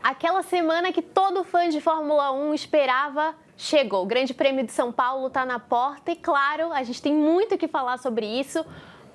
Aquela semana que todo fã de Fórmula 1 esperava, chegou. O Grande Prêmio de São Paulo está na porta e, claro, a gente tem muito o que falar sobre isso.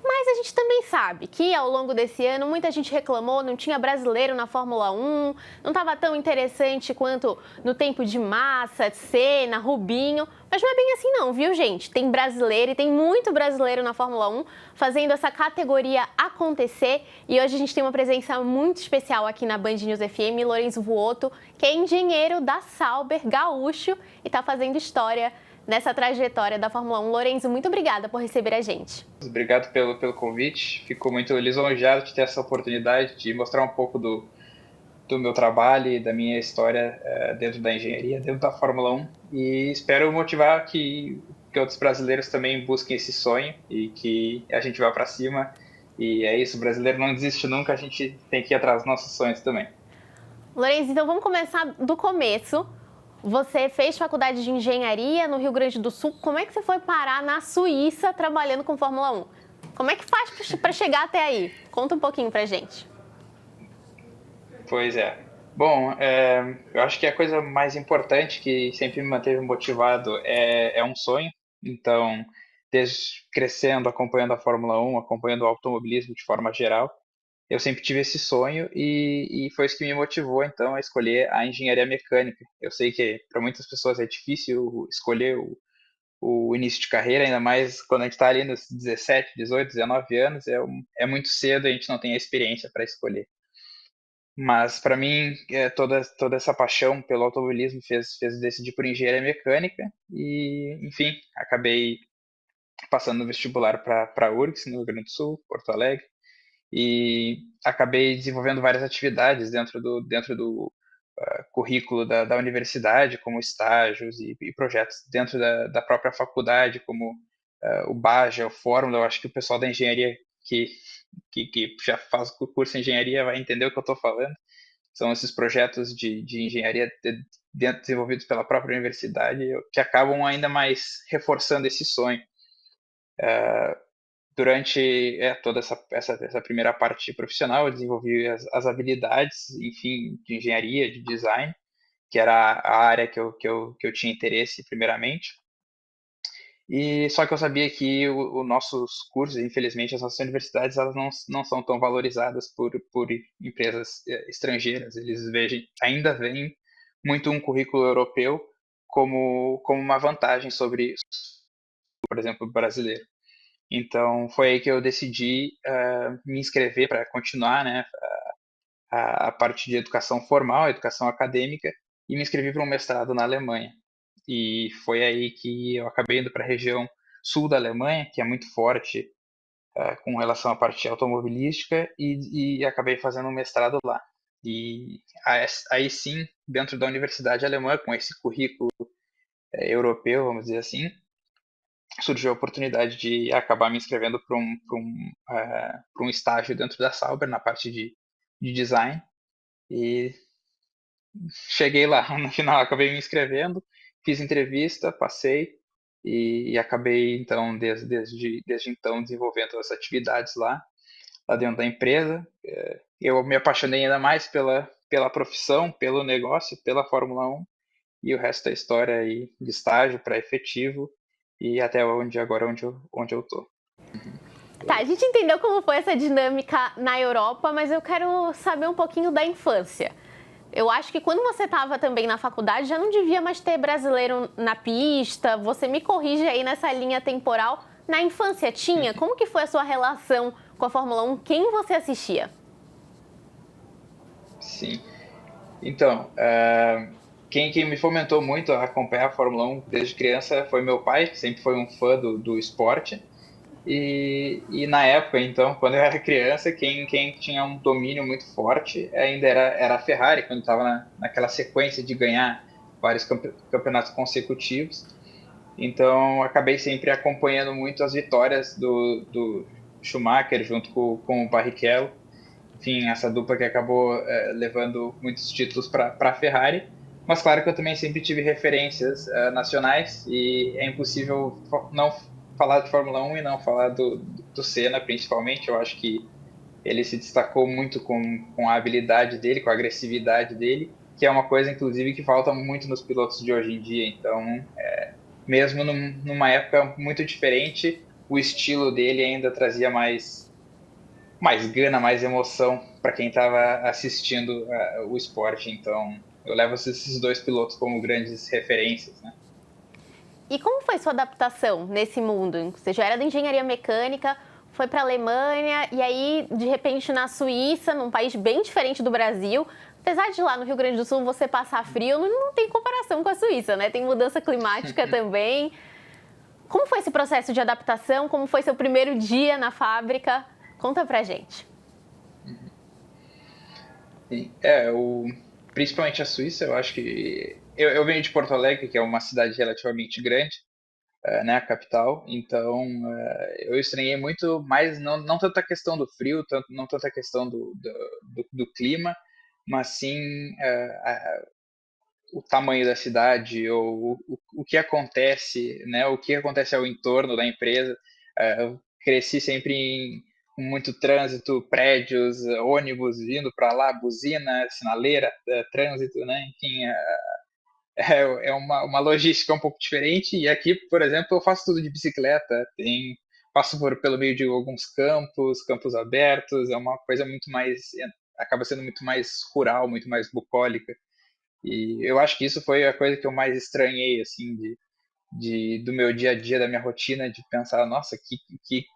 Mas a gente também sabe que ao longo desse ano muita gente reclamou, não tinha brasileiro na Fórmula 1, não estava tão interessante quanto no tempo de Massa, de Senna, Rubinho. Mas não é bem assim não, viu, gente? Tem brasileiro e tem muito brasileiro na Fórmula 1 fazendo essa categoria acontecer. E hoje a gente tem uma presença muito especial aqui na Band News FM, Lourenço Vuotto, que é engenheiro da Sauber, gaúcho, e está fazendo história nessa trajetória da Fórmula 1. Lourenço, muito obrigada por receber a gente. Obrigado pelo convite. Fico muito lisonjeado de ter essa oportunidade de mostrar um pouco do meu trabalho e da minha história dentro da engenharia, dentro da Fórmula 1. E espero motivar que outros brasileiros também busquem esse sonho e que a gente vá para cima. E é isso, o brasileiro não desiste nunca, a gente tem que ir atrás dos nossos sonhos também. Lourenço, então vamos começar do começo. Você fez faculdade de engenharia no Rio Grande do Sul. Como é que você foi parar na Suíça trabalhando com Fórmula 1? Como é que faz para chegar até aí? Conta um pouquinho pra gente. Pois é. Bom, eu acho que a coisa mais importante que sempre me manteve motivado é um sonho. Então, desde crescendo, acompanhando a Fórmula 1, acompanhando o automobilismo de forma geral, eu sempre tive esse sonho e foi isso que me motivou, então, a escolher a engenharia mecânica. Eu sei que para muitas pessoas é difícil escolher o início de carreira, ainda mais quando a gente está ali nos 17, 18, 19 anos, é muito cedo, a gente não tem a experiência para escolher. Mas para mim, toda essa paixão pelo automobilismo fez decidir por engenharia mecânica e, enfim, acabei passando no vestibular para a URGS, no Rio Grande do Sul, Porto Alegre, e acabei desenvolvendo várias atividades dentro do currículo da universidade, como estágios e projetos dentro da própria faculdade, como o Baja, o Fórmula. Eu acho que o pessoal da engenharia que, que já faz o curso de engenharia vai entender o que eu estou falando. São esses projetos de engenharia desenvolvidos pela própria universidade que acabam ainda mais reforçando esse sonho. Durante toda essa primeira parte profissional, eu desenvolvi as habilidades, enfim, de engenharia, de design, que era a área que eu tinha interesse primeiramente. E só que eu sabia que os nossos cursos, infelizmente, as nossas universidades, elas não são tão valorizadas por empresas estrangeiras. Eles ainda veem muito um currículo europeu como uma vantagem sobre, por exemplo, o brasileiro. Então, foi aí que eu decidi me inscrever para continuar, né, a parte de educação formal, educação acadêmica, e me inscrevi para um mestrado na Alemanha. E foi aí que eu acabei indo para a região sul da Alemanha, que é muito forte com relação à parte automobilística, e acabei fazendo um mestrado lá. E aí sim, dentro da universidade alemã, com esse currículo europeu, vamos dizer assim, surgiu a oportunidade de acabar me inscrevendo para um estágio dentro da Sauber, na parte de design, e cheguei lá. No final, acabei me inscrevendo, fiz entrevista, passei, e acabei, então, desde então, desenvolvendo as atividades lá dentro da empresa. Eu me apaixonei ainda mais pela profissão, pelo negócio, pela Fórmula 1, e o resto é história aí de estágio para efetivo, e até agora onde eu tô. Tá, a gente entendeu como foi essa dinâmica na Europa, mas eu quero saber um pouquinho da infância. Eu acho que quando você estava também na faculdade, já não devia mais ter brasileiro na pista. Você me corrige aí nessa linha temporal. Na infância tinha? Como que foi a sua relação com a Fórmula 1? Quem você assistia? Sim. Então, quem me fomentou muito a acompanhar a Fórmula 1 desde criança foi meu pai, que sempre foi um fã do esporte. E na época, então, quando eu era criança, quem tinha um domínio muito forte ainda era a Ferrari, quando estava naquela sequência de ganhar vários campeonatos consecutivos. Então, acabei sempre acompanhando muito as vitórias do Schumacher junto com o Barrichello. Enfim, essa dupla que acabou levando muitos títulos para a Ferrari. Mas claro que eu também sempre tive referências nacionais e é impossível não falar de Fórmula 1 e não falar do Senna, principalmente. Eu acho que ele se destacou muito com a habilidade dele, com a agressividade dele que é uma coisa, inclusive, que falta muito nos pilotos de hoje em dia. Então, mesmo numa época muito diferente, o estilo dele ainda trazia mais gana, mais emoção para quem estava assistindo o esporte. Então, eu levo esses dois pilotos como grandes referências, né? E como foi sua adaptação nesse mundo? Você já era da engenharia mecânica, foi para a Alemanha e aí, de repente, na Suíça, num país bem diferente do Brasil. Apesar de lá no Rio Grande do Sul você passar frio, não tem comparação com a Suíça, né? Tem mudança climática também. Como foi esse processo de adaptação? Como foi seu primeiro dia na fábrica? Conta pra gente. Sim. Principalmente a Suíça, eu acho que. Eu venho de Porto Alegre, que é uma cidade relativamente grande, né, a capital, então eu estranhei muito, mas não tanta questão do frio, não tanta questão do clima, mas sim o tamanho da cidade, ou o que acontece, né, o que acontece ao entorno da empresa. Eu cresci sempre com muito trânsito, prédios, ônibus vindo para lá, buzina, sinaleira, trânsito, né, enfim, é uma logística um pouco diferente. E aqui, por exemplo, eu faço tudo de bicicleta, passo pelo meio de alguns campos abertos, é uma coisa muito mais, acaba sendo muito mais rural, muito mais bucólica. E eu acho que isso foi a coisa que eu mais estranhei, assim, do meu dia a dia, da minha rotina, de pensar, nossa,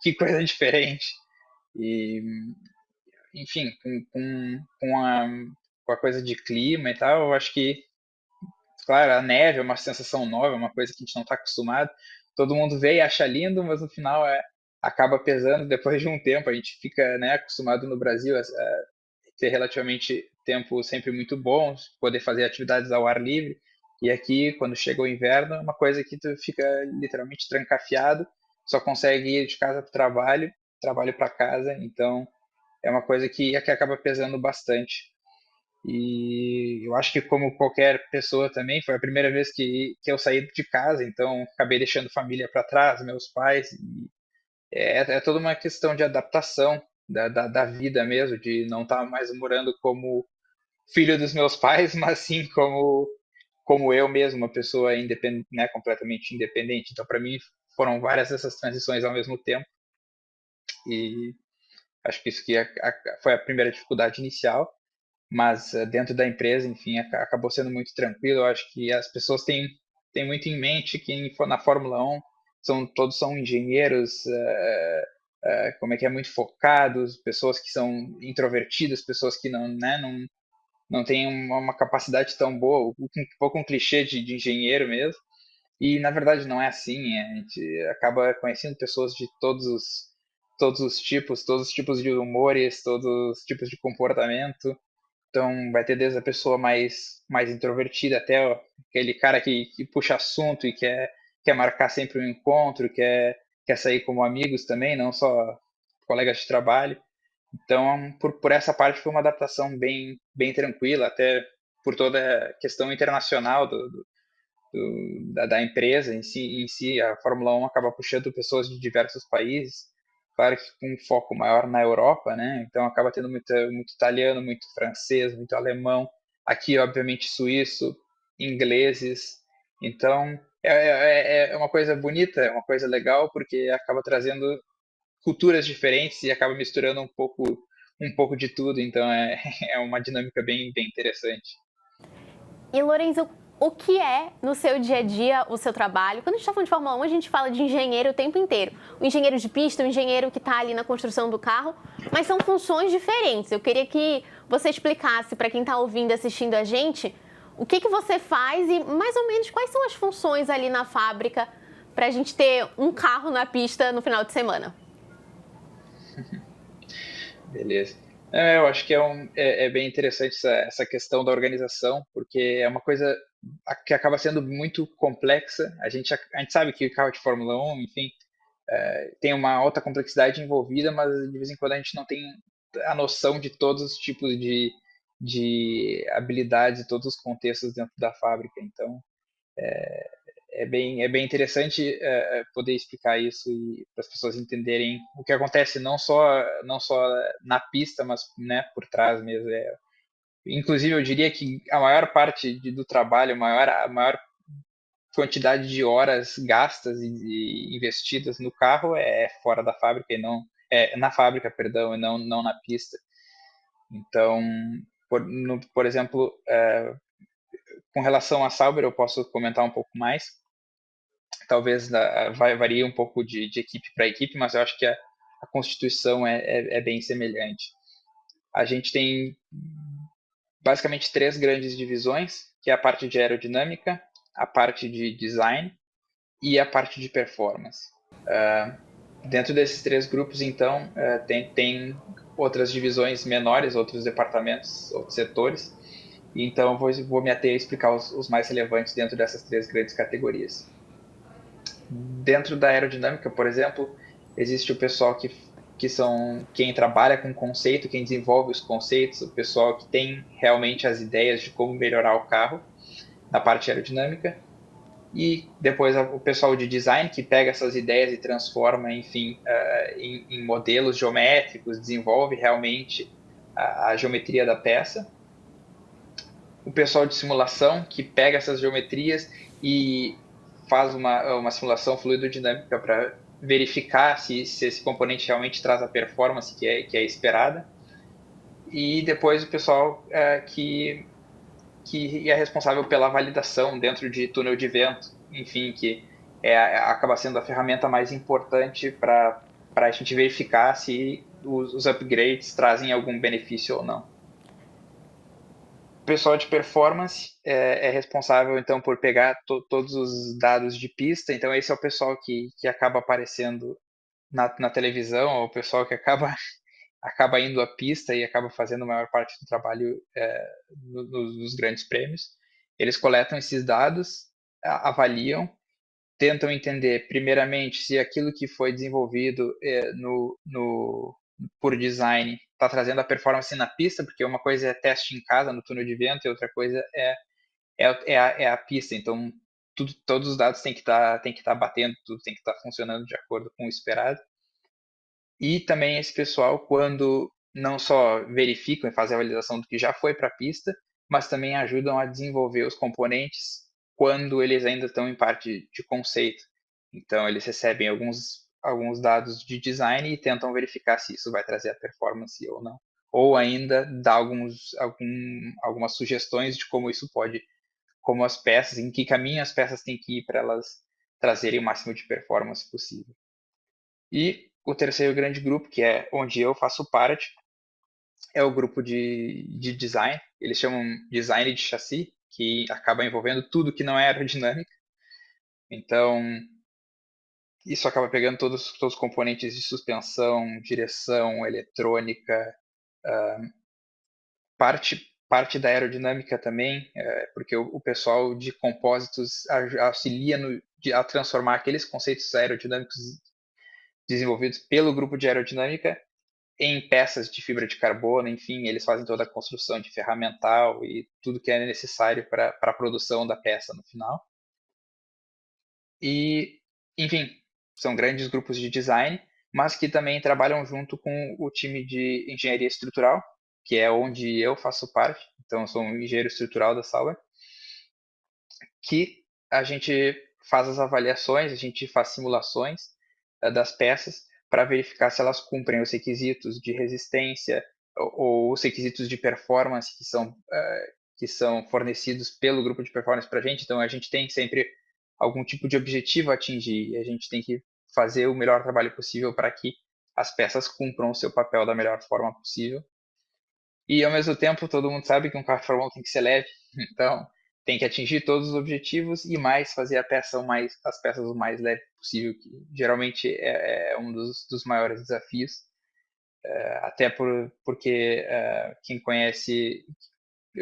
que coisa diferente. E, enfim, com a coisa de clima e tal, eu acho que, claro, a neve é uma sensação nova, é uma coisa que a gente não está acostumado. Todo mundo vê e acha lindo, mas no final acaba pesando depois de um tempo. A gente fica, né, acostumado no Brasil a ter relativamente tempo sempre muito bom, poder fazer atividades ao ar livre. E aqui, quando chega o inverno, é uma coisa que tu fica literalmente trancafiado, só consegue ir de casa para o trabalho, trabalho para casa. Então, é uma coisa que acaba pesando bastante. E eu acho que, como qualquer pessoa também, foi a primeira vez que eu saí de casa, então acabei deixando família para trás, meus pais. E é toda uma questão de adaptação da vida mesmo, de não estar mais morando como filho dos meus pais, mas sim como eu mesmo, uma pessoa independente, né, completamente independente. Então, para mim, foram várias dessas transições ao mesmo tempo. E acho que isso foi a primeira dificuldade inicial. Mas dentro da empresa, enfim, acabou sendo muito tranquilo. Eu acho que as pessoas têm muito em mente que na Fórmula 1 todos são engenheiros, como é que é, muito focados, pessoas que são introvertidas, pessoas que não têm uma capacidade tão boa, um pouco um clichê de engenheiro mesmo. E na verdade não é assim. A gente acaba conhecendo pessoas de todos os tipos de humores, todos os tipos de comportamento. Então, vai ter desde a pessoa mais introvertida até aquele cara que puxa assunto e quer marcar sempre um encontro, quer sair como amigos também, não só colegas de trabalho. Então, por essa parte, foi uma adaptação bem tranquila, até por toda a questão internacional da empresa em si. A Fórmula 1 acaba puxando pessoas de diversos países, claro que com um foco maior na Europa, né? Então acaba tendo muito italiano, muito francês, muito alemão, aqui obviamente suíço, ingleses. Então é uma coisa bonita, é uma coisa legal, porque acaba trazendo culturas diferentes e acaba misturando um pouco de tudo. Então é uma dinâmica bem interessante. E, Lorenzo, o que é, no seu dia a dia, o seu trabalho? Quando a gente está falando de Fórmula 1, a gente fala de engenheiro o tempo inteiro. O engenheiro de pista, o engenheiro que está ali na construção do carro, mas são funções diferentes. Eu queria que você explicasse para quem está ouvindo e assistindo a gente o que você faz e, mais ou menos, quais são as funções ali na fábrica para a gente ter um carro na pista no final de semana. Beleza. Eu acho que é bem interessante essa questão da organização, porque é uma coisa que acaba sendo muito complexa. A gente sabe que o carro de Fórmula 1, enfim, tem uma alta complexidade envolvida, mas de vez em quando a gente não tem a noção de todos os tipos de habilidades e todos os contextos dentro da fábrica. Então, é bem interessante poder explicar isso e para as pessoas entenderem o que acontece não só na pista, mas, né, por trás mesmo. Inclusive, eu diria que a maior parte do trabalho, a maior quantidade de horas gastas e investidas no carro é fora da fábrica e não na fábrica, perdão, e não na pista. Então, por exemplo, com relação à Sauber, eu posso comentar um pouco mais. Talvez varie um pouco de equipe para equipe, mas eu acho que a constituição é bem semelhante. A gente tem basicamente três grandes divisões, que é a parte de aerodinâmica, a parte de design e a parte de performance. Dentro desses três grupos, então, tem outras divisões menores, outros departamentos, outros setores. Então, eu vou me ater a explicar os mais relevantes dentro dessas três grandes categorias. Dentro da aerodinâmica, por exemplo, existe o pessoal que são quem trabalha com conceito, quem desenvolve os conceitos, o pessoal que tem realmente as ideias de como melhorar o carro na parte aerodinâmica, e depois o pessoal de design que pega essas ideias e transforma, enfim, em modelos geométricos, desenvolve realmente a geometria da peça. O pessoal de simulação que pega essas geometrias e faz uma simulação fluidodinâmica para verificar se esse componente realmente traz a performance que é esperada. E depois o pessoal que é responsável pela validação dentro de túnel de vento, enfim, que acaba sendo a ferramenta mais importante para a gente verificar se os upgrades trazem algum benefício ou não. O pessoal de performance é responsável, então, por pegar todos os dados de pista. Então, esse é o pessoal que acaba aparecendo na televisão, ou o pessoal que acaba indo à pista e acaba fazendo a maior parte do trabalho nos grandes prêmios. Eles coletam esses dados, avaliam, tentam entender, primeiramente, se aquilo que foi desenvolvido por design está trazendo a performance na pista, porque uma coisa é teste em casa, no túnel de vento, e outra coisa é a pista. Então, todos os dados têm que estar batendo, tudo tem que estar funcionando de acordo com o esperado. E também esse pessoal, quando não só verificam e fazem a validação do que já foi para a pista, mas também ajudam a desenvolver os componentes quando eles ainda estão em parte de conceito. Então, eles recebem alguns dados de design e tentam verificar se isso vai trazer a performance ou não. Ou ainda dar algumas sugestões de como isso pode, como as peças, em que caminho as peças têm que ir para elas trazerem o máximo de performance possível. E o terceiro grande grupo, que é onde eu faço parte, é o grupo de design. Eles chamam design de chassi, que acaba envolvendo tudo que não é aerodinâmica. Então, isso acaba pegando todos os componentes de suspensão, direção, eletrônica, parte da aerodinâmica também, porque o pessoal de compósitos auxilia a transformar aqueles conceitos aerodinâmicos desenvolvidos pelo grupo de aerodinâmica em peças de fibra de carbono, enfim, eles fazem toda a construção de ferramental e tudo que é necessário para a produção da peça no final. E, enfim, são grandes grupos de design, mas que também trabalham junto com o time de engenharia estrutural, que é onde eu faço parte. Então, eu sou um engenheiro estrutural da Sauber, que a gente faz as avaliações, a gente faz simulações das peças para verificar se elas cumprem os requisitos de resistência ou os requisitos de performance que são fornecidos pelo grupo de performance para a gente. Então, a gente tem sempre algum tipo de objetivo a atingir e a gente tem que fazer o melhor trabalho possível para que as peças cumpram o seu papel da melhor forma possível. E, ao mesmo tempo, todo mundo sabe que um carro de Fórmula 1 tem que ser leve, então tem que atingir todos os objetivos e mais fazer as peças o mais leve possível, que geralmente é um dos maiores desafios, até porque quem conhece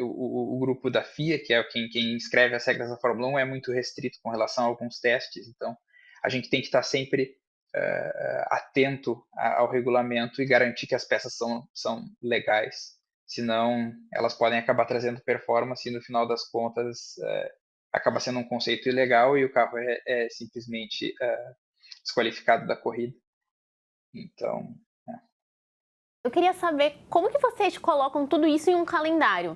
o grupo da FIA, que é quem escreve as regras da Fórmula 1, é muito restrito com relação a alguns testes, então a gente tem que estar sempre atento ao regulamento e garantir que as peças são legais, senão elas podem acabar trazendo performance e no final das contas acaba sendo um conceito ilegal e o carro é simplesmente desqualificado da corrida. Então, Eu queria saber como que vocês colocam tudo isso em um calendário.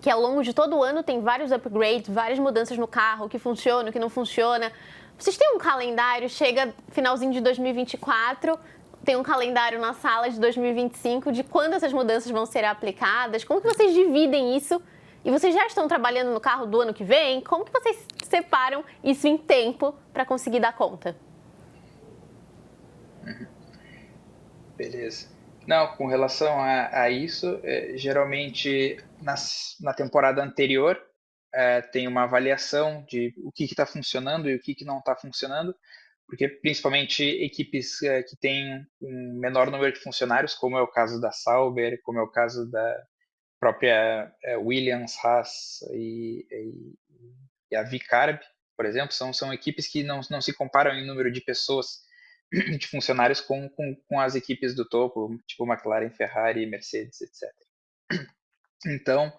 que ao longo de todo o ano tem vários upgrades, várias mudanças no carro, o que funciona, o que não funciona. Vocês têm um calendário, chega finalzinho de 2024, tem um calendário na sala de 2025 de quando essas mudanças vão ser aplicadas? Como que vocês dividem isso? E vocês já estão trabalhando no carro do ano que vem? Como que vocês separam isso em tempo para conseguir dar conta? Beleza. Não, com relação a isso, geralmente na temporada anterior tem uma avaliação de o que está funcionando e o que não está funcionando, porque principalmente equipes que têm um menor número de funcionários, como é o caso da Sauber, como é o caso da própria Williams, Haas e a Vicarb, por exemplo, são equipes que não se comparam em número de pessoas, de funcionários com as equipes do topo, tipo McLaren, Ferrari, Mercedes, etc. Então,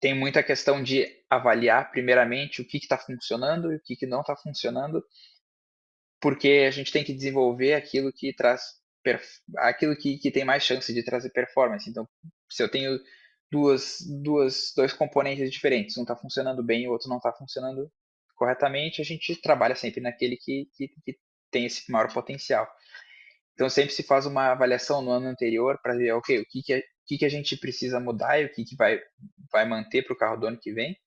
tem muita questão de avaliar primeiramente o que está funcionando e o que não está funcionando, porque a gente tem que desenvolver aquilo que traz aquilo que tem mais chance de trazer performance. Então, se eu tenho dois componentes diferentes, um está funcionando bem e o outro não está funcionando corretamente, a gente trabalha sempre naquele que tem esse maior potencial. Então, sempre se faz uma avaliação no ano anterior para ver, ok, o que a gente precisa mudar e o que vai manter para o carro do ano que vem.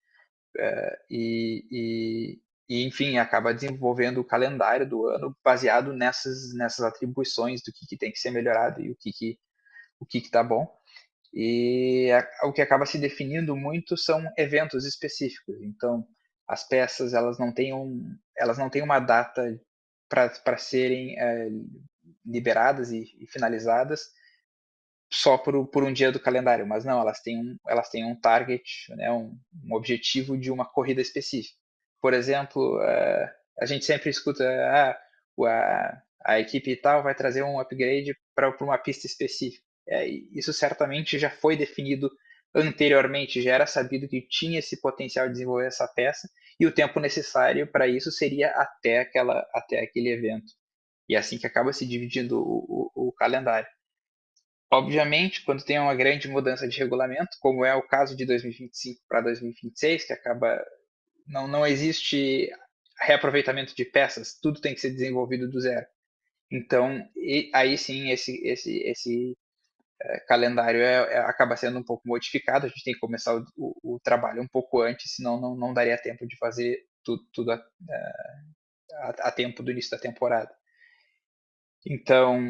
Enfim, acaba desenvolvendo o calendário do ano baseado nessas atribuições do que tem que ser melhorado e o que está bom. E o que acaba se definindo muito são eventos específicos. Então, as peças elas não têm uma data para serem liberadas e finalizadas só por um dia do calendário, mas não, elas têm um target, né, um objetivo de uma corrida específica. Por exemplo, a gente sempre escuta, a equipe tal vai trazer um upgrade para uma pista específica. Isso certamente já foi definido anteriormente, já era sabido que tinha esse potencial de desenvolver essa peça, e o tempo necessário para isso seria até aquele evento. E é assim que acaba se dividindo o calendário. Obviamente, quando tem uma grande mudança de regulamento, como é o caso de 2025 para 2026, que acaba não existe reaproveitamento de peças, tudo tem que ser desenvolvido do zero. Então, aí sim, esse calendário acaba sendo um pouco modificado, a gente tem que começar o trabalho um pouco antes, senão não daria tempo de fazer tudo a tempo do início da temporada. Então,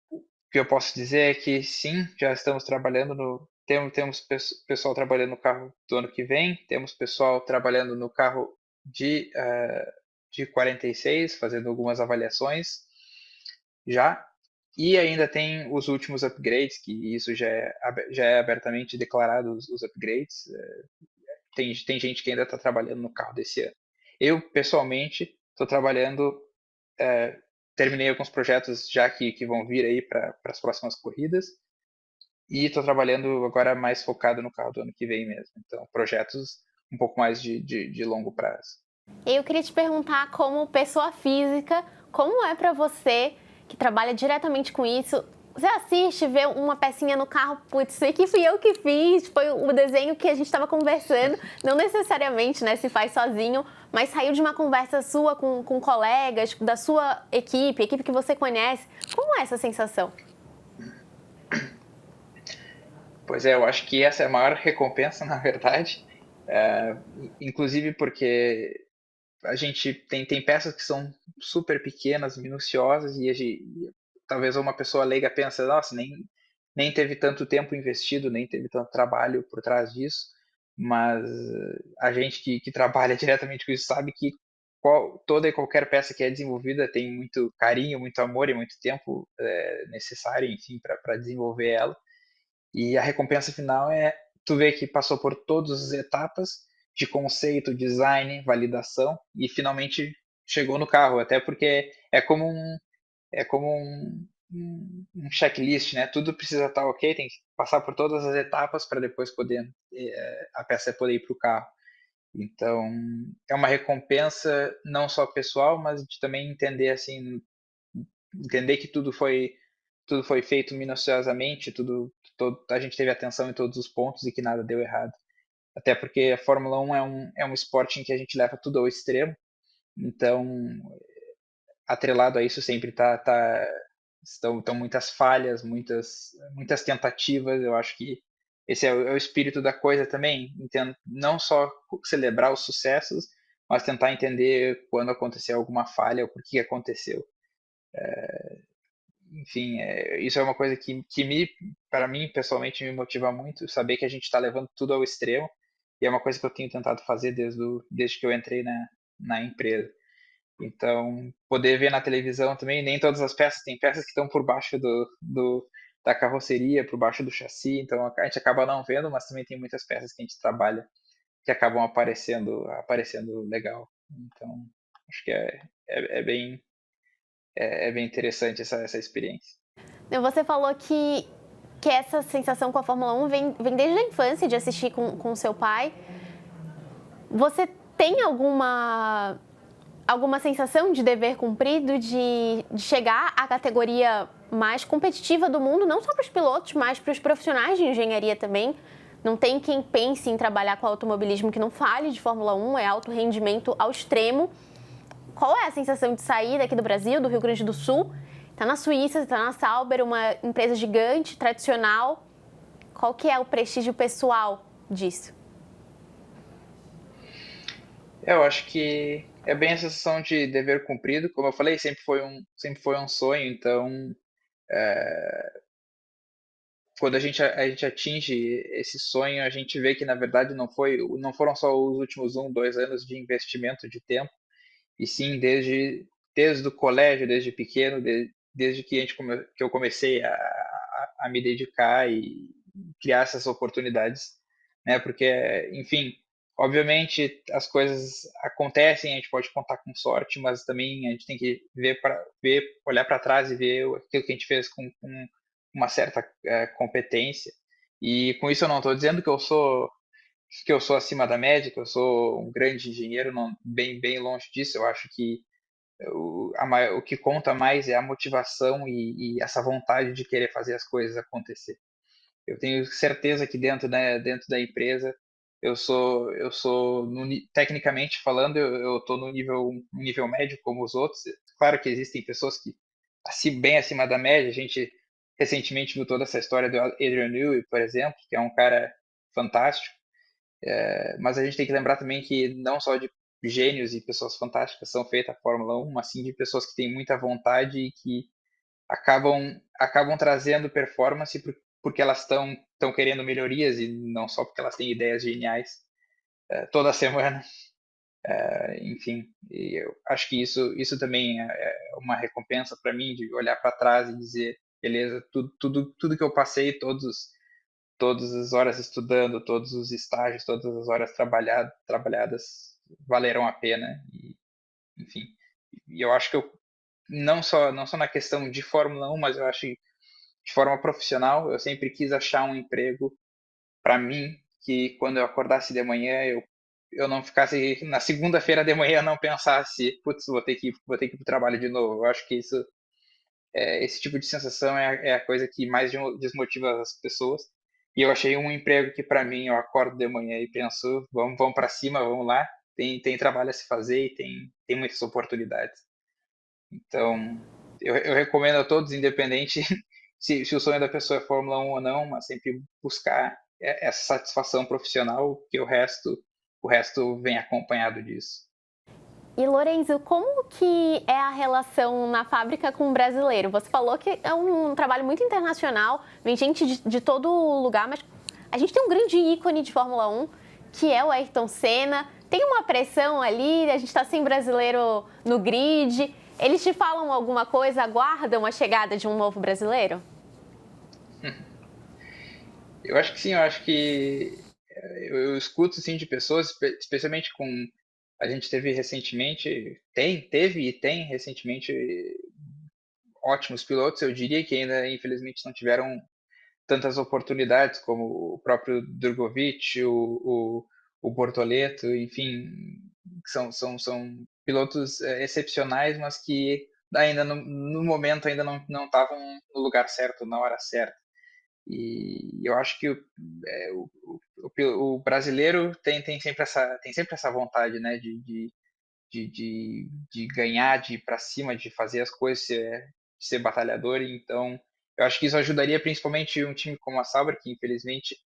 o que eu posso dizer é que sim, já estamos trabalhando temos pessoal trabalhando no carro do ano que vem, temos pessoal trabalhando no carro de 46, fazendo algumas avaliações já, e ainda tem os últimos upgrades, que isso já é abertamente declarado, os upgrades. Tem gente que ainda está trabalhando no carro desse ano. Eu, pessoalmente, estou trabalhando, terminei alguns projetos já que vão vir aí para as próximas corridas, e estou trabalhando agora mais focado no carro do ano que vem mesmo. Então, projetos um pouco mais de longo prazo. Eu queria te perguntar, como pessoa física, como é para você, que trabalha diretamente com isso, você assiste, vê uma pecinha no carro, putz, isso aqui fui eu que fiz, foi o desenho que a gente estava conversando, não necessariamente, né, se faz sozinho, mas saiu de uma conversa sua com colegas, da sua equipe que você conhece. Como é essa sensação? Pois é, eu acho que essa é a maior recompensa, na verdade. É, inclusive porque a gente tem peças que são super pequenas, minuciosas, talvez uma pessoa leiga pense, nossa, nem teve tanto tempo investido, nem teve tanto trabalho por trás disso, mas a gente que trabalha diretamente com isso sabe que toda e qualquer peça que é desenvolvida tem muito carinho, muito amor e muito tempo necessário, enfim, para desenvolver ela. E a recompensa final é tu ver que passou por todas as etapas de conceito, design, validação e finalmente chegou no carro, até porque é como um checklist, né? Tudo precisa estar ok, tem que passar por todas as etapas para depois poder a peça poder ir para o carro. Então, é uma recompensa não só pessoal, mas de também entender assim, entender que tudo foi feito minuciosamente, a gente teve atenção em todos os pontos e que nada deu errado. Até porque a Fórmula 1 é um esporte em que a gente leva tudo ao extremo, então, atrelado a isso sempre estão muitas falhas, muitas tentativas. Eu acho que esse é o espírito da coisa também, não só celebrar os sucessos, mas tentar entender quando aconteceu alguma falha, ou por que aconteceu. Enfim, isso é uma coisa para mim, pessoalmente, me motiva muito, saber que a gente está levando tudo ao extremo, e é uma coisa que eu tenho tentado fazer desde que eu entrei na empresa. Então, poder ver na televisão também, nem todas as peças, tem peças que estão por baixo da carroceria, por baixo do chassi, então a gente acaba não vendo, mas também tem muitas peças que a gente trabalha que acabam aparecendo legal. Então, acho que é bem interessante essa experiência. Você falou que essa sensação com a Fórmula 1 vem desde a infância, de assistir com seu pai. Você tem alguma sensação de dever cumprido, de chegar à categoria mais competitiva do mundo, não só para os pilotos, mas para os profissionais de engenharia também? Não tem quem pense em trabalhar com automobilismo que não fale de Fórmula 1, é alto rendimento ao extremo. Qual é a sensação de sair daqui do Brasil, do Rio Grande do Sul? Está na Suíça, está na Sauber, uma empresa gigante, tradicional. Qual que é o prestígio pessoal disso? Eu acho que é bem a sensação de dever cumprido, como eu falei, sempre foi um sonho, então quando a gente atinge esse sonho, a gente vê que na verdade não foram só os últimos 2 anos de investimento de tempo, e sim desde o colégio, desde pequeno, desde que que eu comecei a me dedicar e criar essas oportunidades, né? Porque, enfim, obviamente as coisas acontecem, a gente pode contar com sorte, mas também a gente tem que olhar para trás e ver aquilo que a gente fez com uma certa competência. E com isso eu não estou dizendo que eu sou acima da média, que eu sou um grande engenheiro, não, bem longe disso. Eu acho que o que conta mais é a motivação e essa vontade de querer fazer as coisas acontecer. Eu tenho certeza que dentro da empresa tecnicamente falando, eu estou no nível médio como os outros. Claro que existem pessoas que bem acima da média. A gente recentemente viu toda essa história do Adrian Newey, por exemplo, que é um cara fantástico. Mas a gente tem que lembrar também que não só de gênios e pessoas fantásticas são feitas a Fórmula 1, mas sim de pessoas que têm muita vontade e que acabam trazendo performance porque elas estão querendo melhorias e não só porque elas têm ideias geniais toda semana. Enfim, e eu acho que isso também é uma recompensa para mim, de olhar para trás e dizer, beleza, tudo que eu passei, todas as horas estudando, todos os estágios, todas as horas trabalhadas valeram a pena. E, enfim, e eu acho que não só na questão de Fórmula 1, mas eu acho que de forma profissional, eu sempre quis achar um emprego para mim que quando eu acordasse de manhã, eu não ficasse na segunda-feira de manhã, não pensasse, putz, vou ter que ir pro trabalho de novo. Eu acho que esse tipo de sensação é a coisa que mais desmotiva as pessoas. E eu achei um emprego que, para mim, eu acordo de manhã e penso, vamos para cima, vamos lá. Tem trabalho a se fazer e tem muitas oportunidades. Então, eu recomendo a todos, independente se o sonho da pessoa é Fórmula 1 ou não, mas sempre buscar essa satisfação profissional, que o resto vem acompanhado disso. E Lorenzo, como que é a relação na fábrica com o brasileiro? Você falou que é um trabalho muito internacional, vem gente de todo lugar, mas a gente tem um grande ícone de Fórmula 1, que é o Ayrton Senna. Tem uma pressão ali, a gente está sem brasileiro no grid. Eles te falam alguma coisa, aguardam a chegada de um novo brasileiro? Eu acho que sim, eu acho que eu escuto sim de pessoas, especialmente com a gente teve recentemente, teve e tem recentemente ótimos pilotos. Eu diria que ainda infelizmente não tiveram tantas oportunidades como o próprio Drogovic, o Bortoleto, enfim, são pilotos excepcionais, mas que ainda no momento ainda não estavam no lugar certo, na hora certa. E eu acho que o brasileiro tem sempre essa vontade, né, de ganhar, de ir para cima, de fazer as coisas, de ser batalhador. Então, eu acho que isso ajudaria principalmente um time como a Sauber, que infelizmente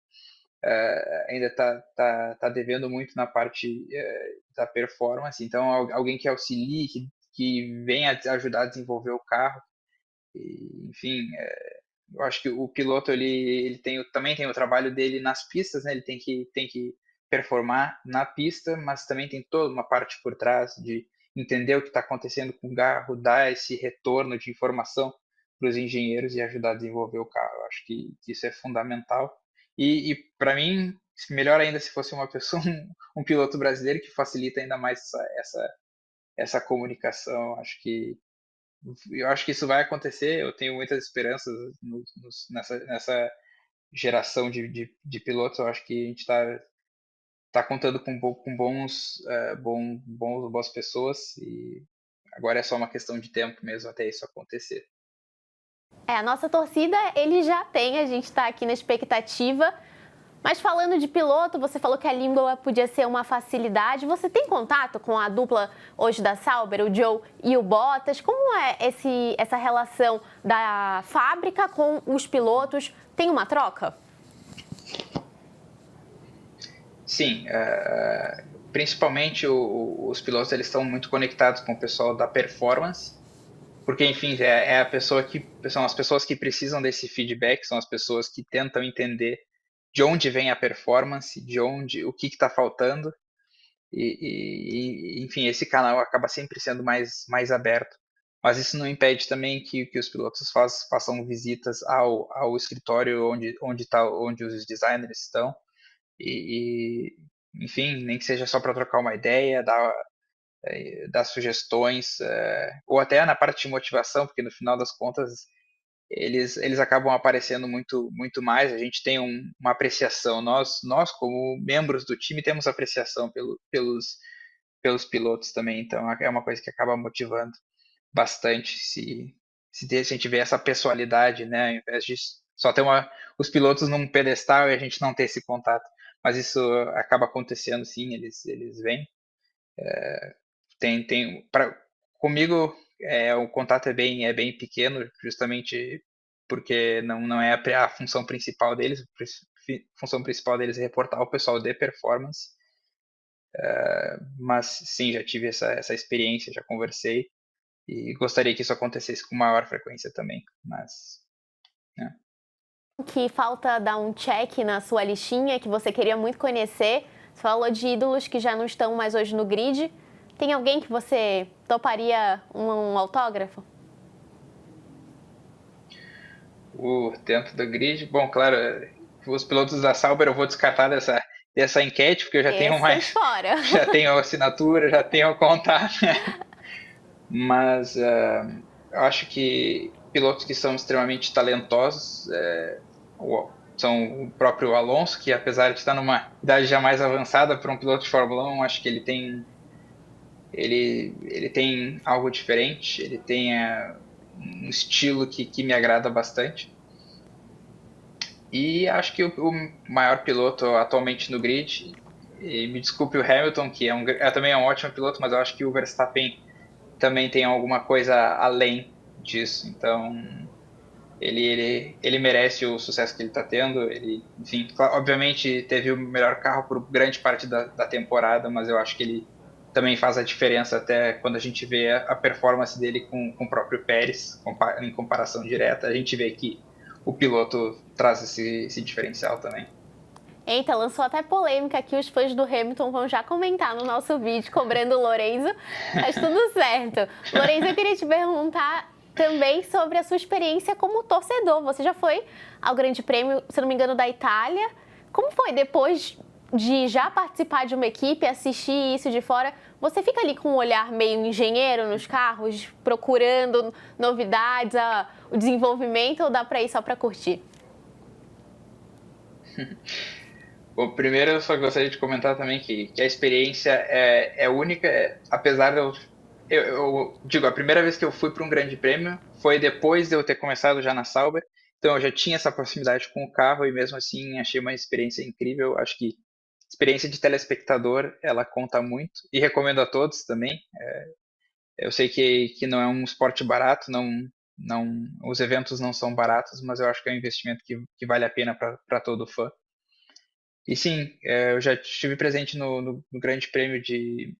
ainda tá devendo muito na parte da performance. Então, alguém que auxilie, que venha ajudar a desenvolver o carro. E, enfim, eu acho que o piloto ele também tem o trabalho dele nas pistas, né? Ele tem que performar na pista, mas também tem toda uma parte por trás de entender o que está acontecendo com o carro, dar esse retorno de informação para os engenheiros e ajudar a desenvolver o carro. Eu acho que isso é fundamental. E para mim, melhor ainda se fosse uma pessoa, um piloto brasileiro que facilita ainda mais essa comunicação. Eu acho que isso vai acontecer. Eu tenho muitas esperanças nessa geração de pilotos. Eu acho que a gente está contando com boas pessoas e agora é só uma questão de tempo mesmo até isso acontecer. A nossa torcida, ele já tem, a gente está aqui na expectativa. Mas falando de piloto, você falou que a língua podia ser uma facilidade. Você tem contato com a dupla hoje da Sauber, o Joe e o Bottas? Como é essa relação da fábrica com os pilotos? Tem uma troca? Sim, principalmente os pilotos eles estão muito conectados com o pessoal da performance, porque enfim é a pessoa que são as pessoas que precisam desse feedback, são as pessoas que tentam entender de onde vem a performance, o que está faltando enfim esse canal acaba sempre sendo mais aberto. Mas isso não impede também que os pilotos façam visitas ao escritório onde os designers estão enfim, nem que seja só para trocar uma ideia, dar sugestões, ou até na parte de motivação, porque no final das contas eles acabam aparecendo muito mais. A gente tem uma apreciação. Nós, como membros do time, temos apreciação pelos pilotos também. Então é uma coisa que acaba motivando bastante se a gente vê essa pessoalidade, né? Ao invés de só ter os pilotos num pedestal e a gente não ter esse contato. Mas isso acaba acontecendo, sim, eles vêm. Comigo, o contato é bem pequeno, justamente porque não é a função principal deles. A função principal deles é reportar o pessoal de performance. Mas sim, já tive essa experiência, já conversei e gostaria que isso acontecesse com maior frequência também. Mas, né. Que falta dar um check na sua listinha que você queria muito conhecer. Você falou de ídolos que já não estão mais hoje no grid. Tem alguém que você toparia um autógrafo? Dentro do grid, bom, claro, os pilotos da Sauber eu vou descartar dessa enquete, porque eu já tenho Esses estão de mais, fora. já tenho a assinatura, já tenho o contato. Mas eu acho que pilotos que são extremamente talentosos são o próprio Alonso, que apesar de estar numa idade já mais avançada para um piloto de Fórmula 1, acho que ele tem algo diferente, ele tem um estilo que me agrada bastante. E acho que o maior piloto atualmente no grid, e me desculpe o Hamilton, que também é um ótimo piloto, mas eu acho que o Verstappen também tem alguma coisa além disso. Então, ele merece o sucesso que ele está tendo. Ele, enfim, obviamente teve o melhor carro por grande parte da temporada, mas eu acho que ele também faz a diferença até quando a gente vê a performance dele com o próprio Pérez, em comparação direta. A gente vê que o piloto traz esse diferencial também. Eita, lançou até polêmica aqui, os fãs do Hamilton vão já comentar no nosso vídeo cobrando o Lorenzo, mas tudo certo. Lorenzo, eu queria te perguntar também sobre a sua experiência como torcedor. Você já foi ao Grande Prêmio, se não me engano, da Itália. Como foi depois de já participar de uma equipe, assistir isso de fora? Você fica ali com um olhar meio engenheiro nos carros, procurando novidades, o desenvolvimento, ou dá para ir só para curtir? Bom, primeiro eu só gostaria de comentar também que a experiência é única, apesar de eu eu digo, a primeira vez que eu fui para um grande prêmio foi depois de eu ter começado já na Sauber, então eu já tinha essa proximidade com o carro e mesmo assim achei uma experiência incrível. Acho que experiência de telespectador ela conta muito e recomendo a todos também. Eu sei que não é um esporte barato, os eventos não são baratos, mas eu acho que é um investimento que vale a pena para todo fã. E sim, eu já estive presente no Grande Prêmio de,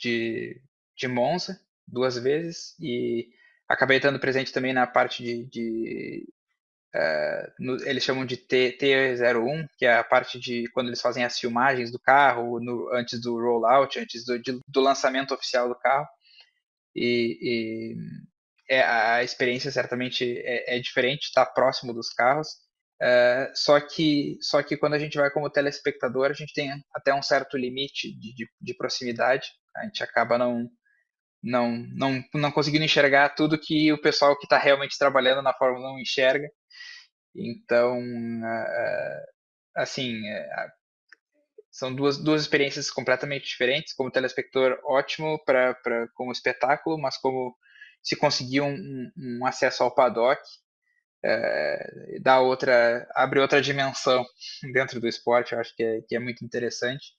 de Monza 2 vezes e acabei estando presente também na parte eles chamam de T01, que é a parte de quando eles fazem as filmagens do carro antes do rollout, antes do lançamento oficial do carro. E a experiência certamente é diferente, está próximo dos carros. Só que quando a gente vai como telespectador, a gente tem até um certo limite de proximidade. A gente acaba não conseguindo enxergar tudo que o pessoal que está realmente trabalhando na Fórmula 1 enxerga. Então, assim, são duas experiências completamente diferentes. Como telespectador, ótimo como espetáculo, mas como se conseguir um acesso ao paddock, abre outra dimensão dentro do esporte, eu acho que é muito interessante.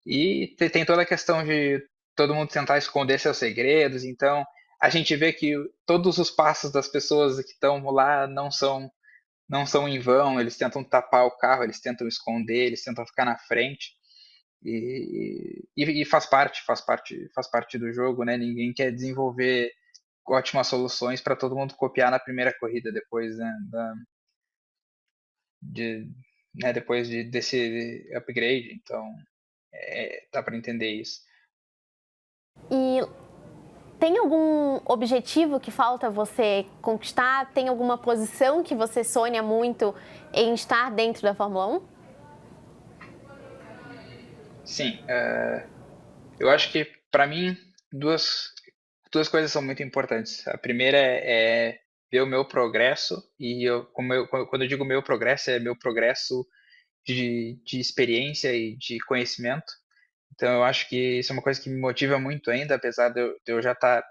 E tem toda a questão de todo mundo tentar esconder seus segredos, então a gente vê que todos os passos das pessoas que estão lá não são em vão, eles tentam tapar o carro, eles tentam esconder, eles tentam ficar na frente. E faz parte do jogo, né? Ninguém quer desenvolver ótimas soluções para todo mundo copiar na primeira corrida depois, né, de, desse upgrade. Então, dá para entender isso. E tem algum objetivo que falta você conquistar? Tem alguma posição que você sonha muito em estar dentro da Fórmula 1? Sim, eu acho que para mim duas coisas são muito importantes. A primeira é ver o meu progresso e quando eu digo meu progresso é meu progresso de experiência e de conhecimento. Então eu acho que isso é uma coisa que me motiva muito ainda, apesar de eu já estar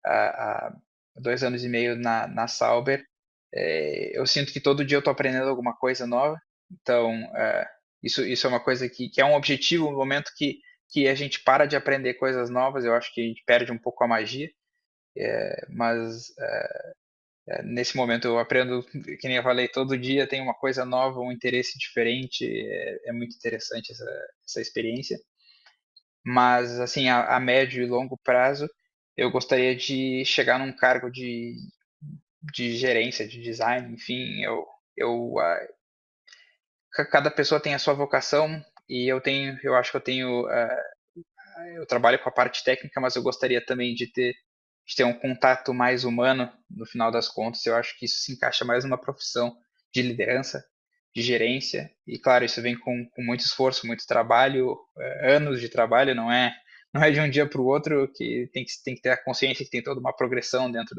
há 2 anos e meio na Sauber. Eu sinto que todo dia eu estou aprendendo alguma coisa nova. Então isso é uma coisa que é um objetivo no momento que a gente para de aprender coisas novas, eu acho que a gente perde um pouco a magia. Mas nesse momento eu aprendo, que nem eu falei, todo dia tem uma coisa nova, um interesse diferente. É muito interessante essa experiência. Mas, assim, a médio e longo prazo, eu gostaria de chegar num cargo de gerência, de design, enfim. Cada pessoa tem a sua vocação e eu acho que eu trabalho com a parte técnica, mas eu gostaria também de ter um contato mais humano no final das contas. Eu acho que isso se encaixa mais numa profissão de liderança, de gerência. E claro, isso vem com muito esforço, muito trabalho, anos de trabalho, não é de um dia para o outro, que tem que ter a consciência que tem toda uma progressão dentro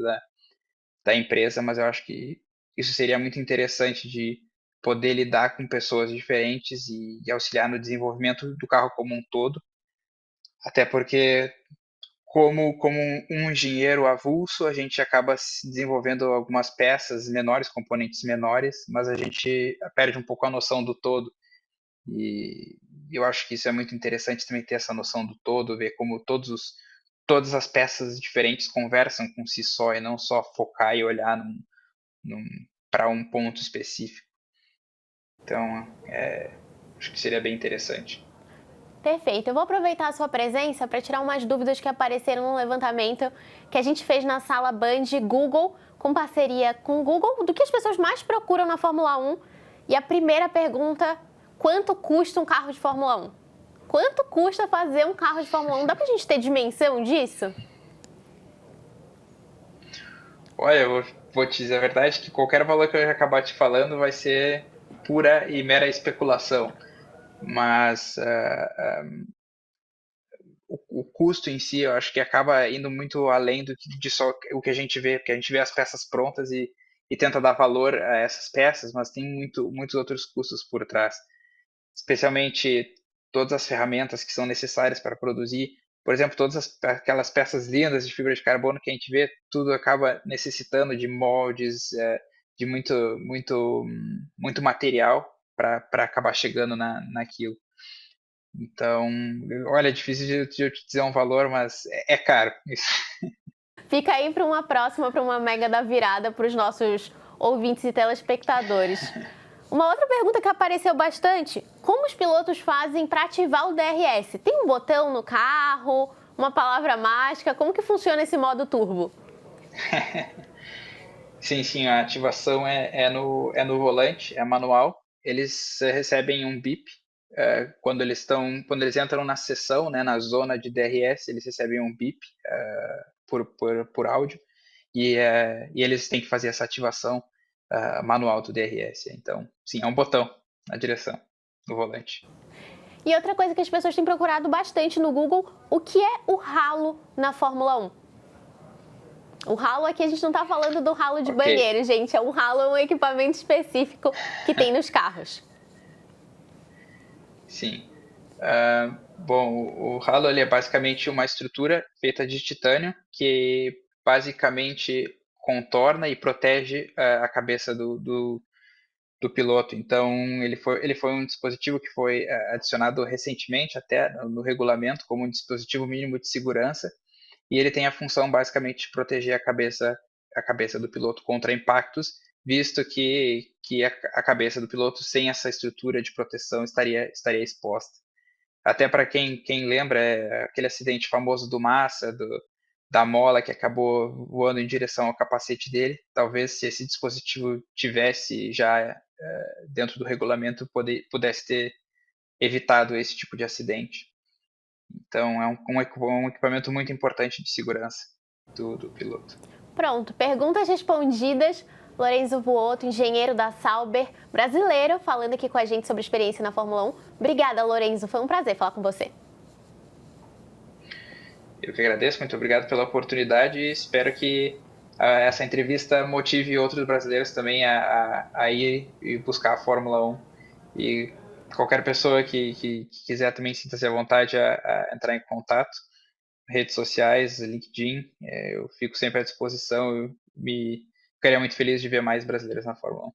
da empresa, mas eu acho que isso seria muito interessante de poder lidar com pessoas diferentes e auxiliar no desenvolvimento do carro como um todo. Até porque como um engenheiro avulso, a gente acaba se desenvolvendo algumas peças menores, componentes menores, mas a gente perde um pouco a noção do todo. E eu acho que isso é muito interessante também ter essa noção do todo, ver como todas as peças diferentes conversam com si só e não só focar e olhar para um ponto específico. Então, acho que seria bem interessante. Perfeito. Eu vou aproveitar a sua presença para tirar umas dúvidas que apareceram no levantamento que a gente fez na sala Band Google, com parceria com o Google, do que as pessoas mais procuram na Fórmula 1. E a primeira pergunta: quanto custa um carro de Fórmula 1? Quanto custa fazer um carro de Fórmula 1? Dá pra gente ter dimensão disso? Olha, eu vou te dizer a verdade que qualquer valor que eu acabar te falando vai ser pura e mera especulação. Mas o custo em si, eu acho que acaba indo muito além de só o que a gente vê, porque a gente vê as peças prontas e tenta dar valor a essas peças, mas tem muitos outros custos por trás, especialmente todas as ferramentas que são necessárias para produzir. por exemplo, todas aquelas peças lindas de fibra de carbono que a gente vê, tudo acaba necessitando de moldes, de muito material para acabar chegando naquilo. Então, olha, é difícil de eu te dizer um valor, mas é caro isso. Fica aí para uma próxima, para uma mega da virada para os nossos ouvintes e telespectadores. Uma outra pergunta que apareceu bastante: como os pilotos fazem para ativar o DRS? Tem um botão no carro, uma palavra mágica? Como que funciona esse modo turbo? Sim, sim, a ativação é no volante, é manual. Eles recebem um bip quando eles entram na seção, né, na zona de DRS, eles recebem um bip por áudio e eles têm que fazer essa ativação manual do DRS. Então, sim, é um botão na direção do volante. E outra coisa que as pessoas têm procurado bastante no Google: o que é o halo na Fórmula 1? O halo aqui a gente não está falando do halo de Ok, banheiro, gente. O halo é um equipamento específico que tem nos carros. sim. Bom, o halo ele é basicamente uma estrutura feita de titânio que basicamente contorna e protege a cabeça do piloto. Então, ele foi um dispositivo que foi adicionado recentemente até no regulamento como um dispositivo mínimo de segurança e ele tem a função basicamente de proteger a cabeça do piloto contra impactos, visto que a cabeça do piloto sem essa estrutura de proteção estaria exposta. Até para quem lembra, aquele acidente famoso do Massa, da mola que acabou voando em direção ao capacete dele. Talvez se esse dispositivo tivesse já dentro do regulamento, pudesse ter evitado esse tipo de acidente. Então, é um equipamento muito importante de segurança do piloto. Pronto, perguntas respondidas. Lorenzo Vuotto, engenheiro da Sauber, brasileiro, falando aqui com a gente sobre experiência na Fórmula 1. Obrigada, Lorenzo. Foi um prazer falar com você. Eu que agradeço, muito obrigado pela oportunidade e espero que essa entrevista motive outros brasileiros também a ir e buscar a Fórmula 1. E qualquer pessoa que quiser também sinta-se à vontade a entrar em contato, redes sociais, LinkedIn, eu fico sempre à disposição. Eu ficaria muito feliz de ver mais brasileiros na Fórmula 1.